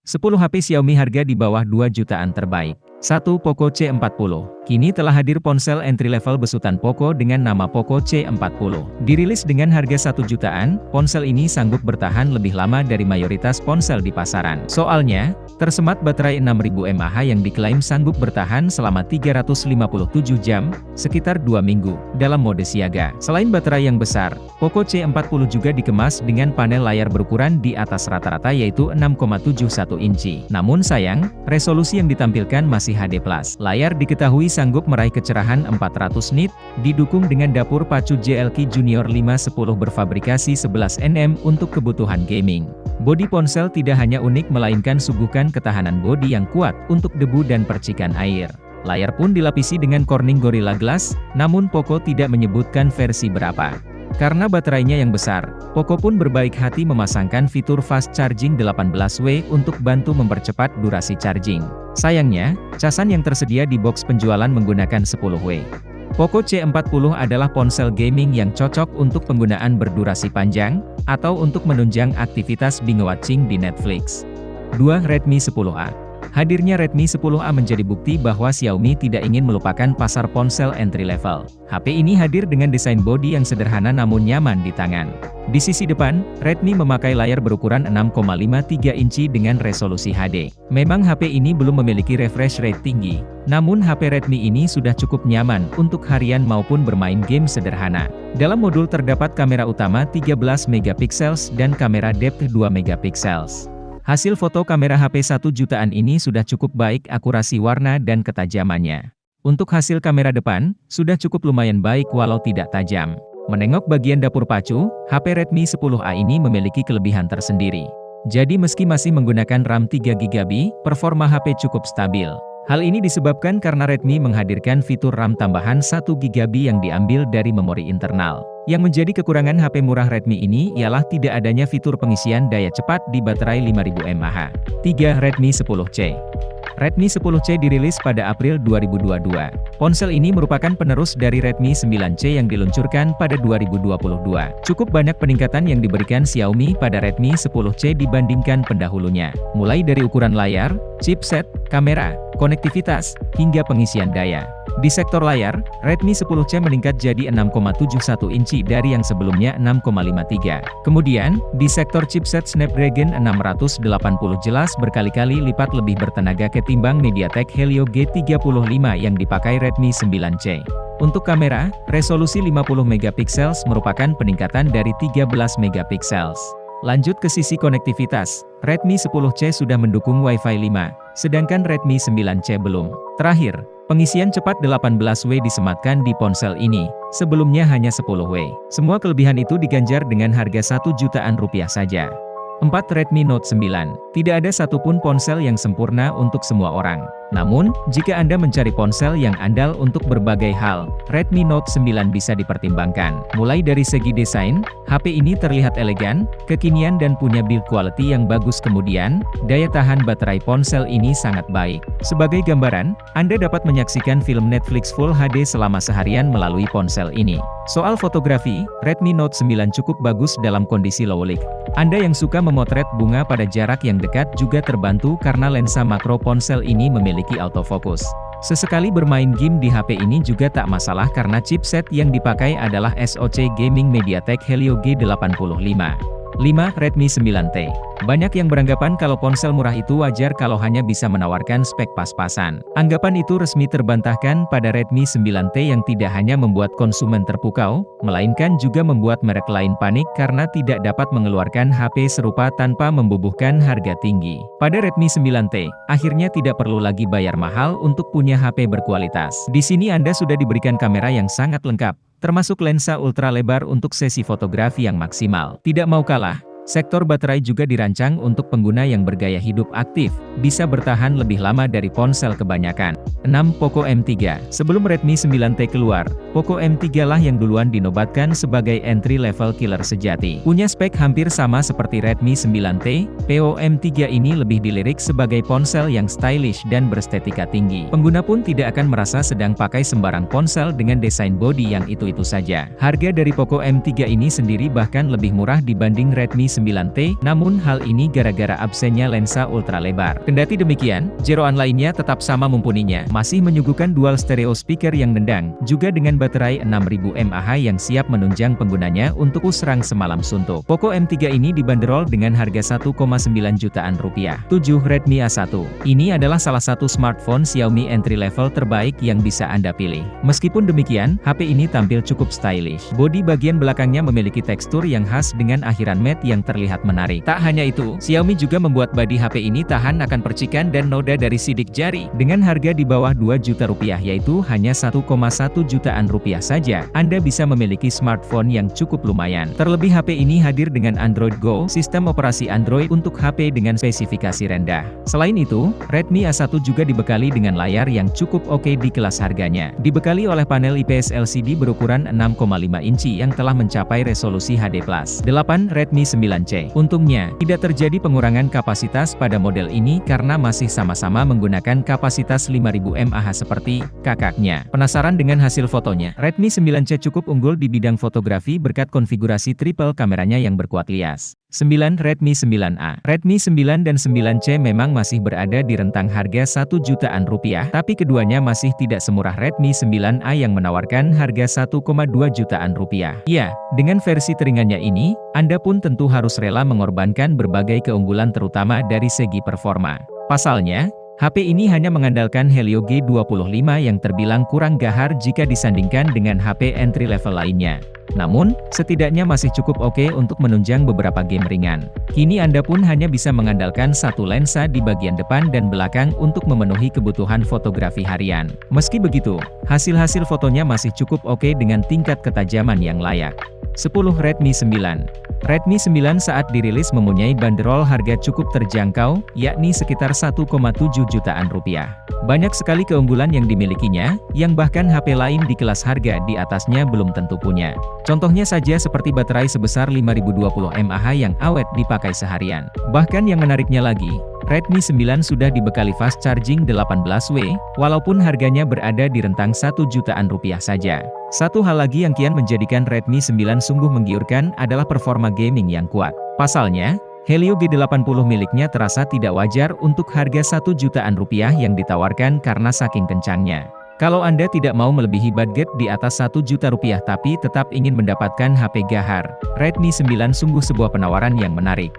10 HP Xiaomi harga di bawah 2 jutaan terbaik. 1. Poco C40. Kini telah hadir ponsel entry level besutan Poco dengan nama Poco C40. Dirilis dengan harga 1 jutaan, ponsel ini sanggup bertahan lebih lama dari mayoritas ponsel di pasaran. Soalnya, tersemat baterai 6000 mAh yang diklaim sanggup bertahan selama 357 jam, sekitar 2 minggu, dalam mode siaga. Selain baterai yang besar, Poco C40 juga dikemas dengan panel layar berukuran di atas rata-rata yaitu 6,71 inci. Namun sayang, resolusi yang ditampilkan masih HD+. Layar diketahui sanggup meraih kecerahan 400 nit, didukung dengan dapur pacu JLK Junior 510 berfabrikasi 11 nm untuk kebutuhan gaming. Bodi ponsel tidak hanya unik melainkan suguhkan ketahanan bodi yang kuat untuk debu dan percikan air. Layar pun dilapisi dengan Corning Gorilla Glass, namun Poco tidak menyebutkan versi berapa. Karena baterainya yang besar, Poco pun berbaik hati memasangkan fitur fast charging 18W untuk bantu mempercepat durasi charging. Sayangnya, casan yang tersedia di box penjualan menggunakan 10W. Poco C40 adalah ponsel gaming yang cocok untuk penggunaan berdurasi panjang, atau untuk menunjang aktivitas binge watching di Netflix. 2. Redmi 10A. Hadirnya Redmi 10A menjadi bukti bahwa Xiaomi tidak ingin melupakan pasar ponsel entry level. HP ini hadir dengan desain bodi yang sederhana namun nyaman di tangan. Di sisi depan, Redmi memakai layar berukuran 6,53 inci dengan resolusi HD. Memang HP ini belum memiliki refresh rate tinggi, namun HP Redmi ini sudah cukup nyaman untuk harian maupun bermain game sederhana. Dalam modul terdapat kamera utama 13 megapiksel dan kamera depth 2 megapiksel. Hasil foto kamera HP 1 jutaan ini sudah cukup baik akurasi warna dan ketajamannya. Untuk hasil kamera depan, sudah cukup lumayan baik walau tidak tajam. Menengok bagian dapur pacu, HP Redmi 10A ini memiliki kelebihan tersendiri. Jadi meski masih menggunakan RAM 3GB, performa HP cukup stabil. Hal ini disebabkan karena Redmi menghadirkan fitur RAM tambahan 1GB yang diambil dari memori internal. Yang menjadi kekurangan HP murah Redmi ini ialah tidak adanya fitur pengisian daya cepat di baterai 5000 mAh. 3. Redmi 10C. Redmi 10C dirilis pada April 2022. Ponsel ini merupakan penerus dari Redmi 9C yang diluncurkan pada 2022. Cukup banyak peningkatan yang diberikan Xiaomi pada Redmi 10C dibandingkan pendahulunya. Mulai dari ukuran layar, chipset, kamera, konektivitas, hingga pengisian daya. Di sektor layar, Redmi 10C meningkat jadi 6,71 inci dari yang sebelumnya 6,53. Kemudian, di sektor chipset Snapdragon 680 jelas berkali-kali lipat lebih bertenaga ketimbang MediaTek Helio G35 yang dipakai Redmi 9C. Untuk kamera, resolusi 50 megapiksel merupakan peningkatan dari 13 megapiksel. Lanjut ke sisi konektivitas, Redmi 10C sudah mendukung Wi-Fi 5, sedangkan Redmi 9C belum. Terakhir, pengisian cepat 18W disematkan di ponsel ini, sebelumnya hanya 10W. Semua kelebihan itu diganjar dengan harga 1 jutaan rupiah saja. 4. Redmi Note 9. Tidak ada satupun ponsel yang sempurna untuk semua orang. Namun, jika Anda mencari ponsel yang andal untuk berbagai hal, Redmi Note 9 bisa dipertimbangkan. Mulai dari segi desain, HP ini terlihat elegan, kekinian dan punya build quality yang bagus. Kemudian, daya tahan baterai ponsel ini sangat baik. Sebagai gambaran, Anda dapat menyaksikan film Netflix Full HD selama seharian melalui ponsel ini. Soal fotografi, Redmi Note 9 cukup bagus dalam kondisi low light. Anda yang suka memotret bunga pada jarak yang dekat juga terbantu karena lensa makro ponsel ini memiliki autofocus. Sesekali bermain game di HP ini juga tak masalah karena chipset yang dipakai adalah SoC Gaming MediaTek Helio G85. 5. Redmi 9T. Banyak yang beranggapan kalau ponsel murah itu wajar kalau hanya bisa menawarkan spek pas-pasan. Anggapan itu resmi terbantahkan pada Redmi 9T yang tidak hanya membuat konsumen terpukau, melainkan juga membuat merek lain panik karena tidak dapat mengeluarkan HP serupa tanpa membubuhkan harga tinggi. Pada Redmi 9T, akhirnya tidak perlu lagi bayar mahal untuk punya HP berkualitas. Di sini Anda sudah diberikan kamera yang sangat lengkap, termasuk lensa ultra lebar untuk sesi fotografi yang maksimal. Tidak mau kalah, sektor baterai juga dirancang untuk pengguna yang bergaya hidup aktif, bisa bertahan lebih lama dari ponsel kebanyakan. 6. Poco M3. Sebelum Redmi 9T keluar, Poco M3 lah yang duluan dinobatkan sebagai entry level killer sejati. Punya spek hampir sama seperti Redmi 9T, Poco M3 ini lebih dilirik sebagai ponsel yang stylish dan berestetika tinggi. Pengguna pun tidak akan merasa sedang pakai sembarang ponsel dengan desain bodi yang itu-itu saja. Harga dari Poco M3 ini sendiri bahkan lebih murah dibanding Redmi 9T, namun hal ini gara-gara absennya lensa ultra lebar. Kendati demikian, jeroan lainnya tetap sama mumpuninya, masih menyuguhkan dual stereo speaker yang nendang, juga dengan baterai 6000 mAh yang siap menunjang penggunanya untuk serang semalam suntuk. Poco M3 ini dibanderol dengan harga 1,9 jutaan rupiah. 7. Redmi A1. Ini adalah salah satu smartphone Xiaomi entry level terbaik yang bisa Anda pilih. Meskipun demikian, HP ini tampil cukup stylish. Bodi bagian belakangnya memiliki tekstur yang khas dengan akhiran matte yang terlihat menarik. Tak hanya itu, Xiaomi juga membuat bodi HP ini tahan akan percikan dan noda dari sidik jari. Dengan harga di bawah 2 juta rupiah yaitu hanya 1,1 jutaan rupiah saja, Anda bisa memiliki smartphone yang cukup lumayan. Terlebih HP ini hadir dengan Android Go, sistem operasi Android untuk HP dengan spesifikasi rendah. Selain itu, Redmi A1 juga dibekali dengan layar yang cukup oke di kelas harganya. Dibekali oleh panel IPS LCD berukuran 6,5 inci yang telah mencapai resolusi HD+. 8. Redmi 9C. Untungnya, tidak terjadi pengurangan kapasitas pada model ini karena masih sama-sama menggunakan kapasitas 5000 mAh seperti kakaknya. Penasaran dengan hasil fotonya? Redmi 9C cukup unggul di bidang fotografi berkat konfigurasi triple kameranya yang berkuat lias. 9. Redmi 9A. Redmi 9 dan 9C memang masih berada di rentang harga 1 jutaan rupiah, tapi keduanya masih tidak semurah Redmi 9A yang menawarkan harga 1,2 jutaan rupiah. Ya, dengan versi teringannya ini, Anda pun tentu harus rela mengorbankan berbagai keunggulan terutama dari segi performa. Pasalnya, HP ini hanya mengandalkan Helio G25 yang terbilang kurang gahar jika disandingkan dengan HP entry level lainnya. Namun, setidaknya masih cukup oke untuk menunjang beberapa game ringan. Kini Anda pun hanya bisa mengandalkan satu lensa di bagian depan dan belakang untuk memenuhi kebutuhan fotografi harian. Meski begitu, hasil-hasil fotonya masih cukup oke dengan tingkat ketajaman yang layak. 10. Redmi 9. Redmi 9 saat dirilis mempunyai banderol harga cukup terjangkau, yakni sekitar 1,7 jutaan rupiah. Banyak sekali keunggulan yang dimilikinya, yang bahkan HP lain di kelas harga di atasnya belum tentu punya. Contohnya saja seperti baterai sebesar 5020 mAh yang awet dipakai seharian. Bahkan yang menariknya lagi, Redmi 9 sudah dibekali fast charging 18W, walaupun harganya berada di rentang 1 jutaan rupiah saja. Satu hal lagi yang kian menjadikan Redmi 9 sungguh menggiurkan adalah performa gaming yang kuat. Pasalnya, Helio G80 miliknya terasa tidak wajar untuk harga 1 jutaan rupiah yang ditawarkan karena saking kencangnya. Kalau Anda tidak mau melebihi budget di atas 1 juta rupiah tapi tetap ingin mendapatkan HP gahar, Redmi 9 sungguh sebuah penawaran yang menarik.